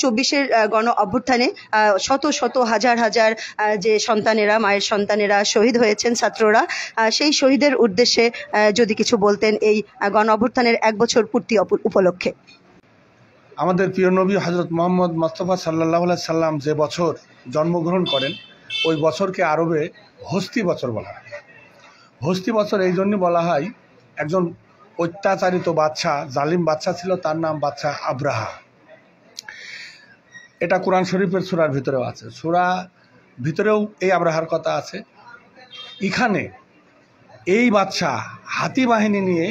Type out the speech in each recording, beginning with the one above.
২০২৪-এর গণ অভ্যুত্থানে শত শত হাজার হাজার যে সন্তানেরা, মায়ের সন্তানেরা শহীদ হয়েছেন, ছাত্ররা, সেই শহীদের উদ্দেশ্যে যদি কিছু বলতেন এই গণ অভ্যুত্থানের 1 বছর পূর্তি উপলক্ষে। আমাদের প্রিয় নবী হযরত মুহাম্মদ মুস্তাফা সাল্লাল্লাহু আলাইহি সাল্লাম যে বছর জন্মগ্রহণ করেন ওই বছরকে আরবে হস্তি বছর বলা হয়। হস্তি বছর এই জন্য বলা হয়, একজন অত্যাচারিত বাদশা, জালিম বাদশা ছিল, তার নাম বাদশা আব্রাহা। এটা কোরআন শরীফের সূরার ভিতরেও আছে, সূরা ভিতরেও এই আব্রাহার কথা আছে। এখানে এই বাদশা হাতি বাহিনী নিয়ে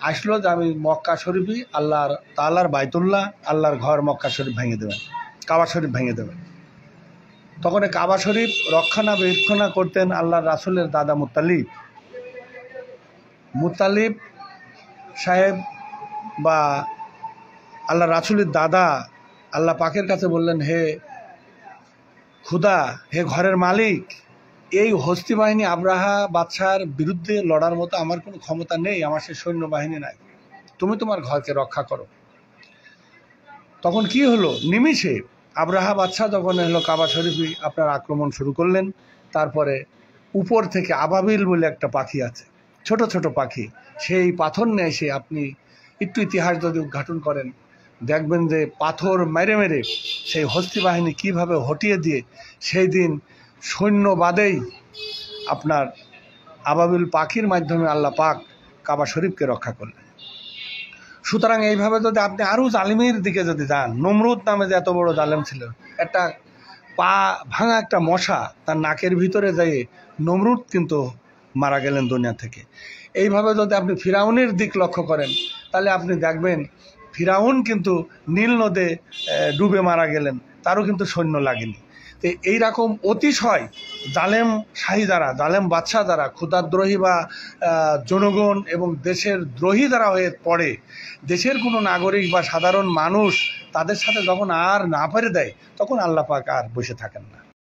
আসলো যে আমি মক্কা শরীফই আল্লাহর তাআলার বাইতুল্লাহ, আল্লাহর ঘর মক্কা শরীফ ভেঙে দেবেন, কাবা শরীফ ভেঙে দেবেন। তখন এই কাবা শরীফ রক্ষণাবেক্ষণা করতেন আল্লাহর রাসূলের দাদা মুত্তালিব সাহেব বা আল্লাহ রাসূলের দাদা আল্লাহ পাকের কাছে বললেন, হে খুদা, হে ঘরের মালিক, এই হস্তি বাহিনী আব্রাহা বাদশার বিরুদ্ধে লড়ার মতো আমার কোনো ক্ষমতা নেই, আমার সে সৈন্যবাহিনী নাই, তুমি তোমার ঘরকে রক্ষা করো। তখন কি হলো, নিমিষে আব্রাহা বাদশাহ যখন হলো কাবা শরীফে আপনার আক্রমণ শুরু করলেন। তারপরে উপর থেকে আবাবিল বলে একটা পাখি আছে, ছোট ছোট পাখি, সেই পাথর নিয়ে এসে আপনি একটু ইতিহাস যদি উদ্ঘাটন করেন দেখবেন যে পাথর মেরে মেরে সেই হস্তি বাহিনী কীভাবে হটিয়ে দিয়ে সেই দিন সৈন্য বাদেই আপনার আবাবিল পাখির মাধ্যমে আল্লাহ পাক কাবা শরীফকে রক্ষা করলেন। সুতরাং এইভাবে যদি আপনি আরও জালিমের দিকে যদি যান, নমরুদ নামে যে এত বড় জালেম ছিল, একটা পা ভাঙা একটা মশা তার নাকের ভিতরে যেয়ে নমরুদ কিন্তু মারা গেলেন দুনিয়া থেকে। এইভাবে যদি আপনি ফিরাউনের দিক লক্ষ্য করেন তাহলে আপনি দেখবেন ফিরাউন কিন্তু নীল নদে ডুবে মারা গেলেন, তারও কিন্তু সৈন্য লাগেনি। তো এইরকম অতিশয় জালেম শাহী যারা, জালেম বাদশাহ যারা ক্ষুধাদ্রোহী বা জনগণ এবং দেশের দ্রোহী যারা হয়ে পড়ে, দেশের কোনো নাগরিক বা সাধারণ মানুষ তাদের সাথে যখন আর না পেরে দেয় তখন আল্লাহ পাক আর বসে থাকেন না।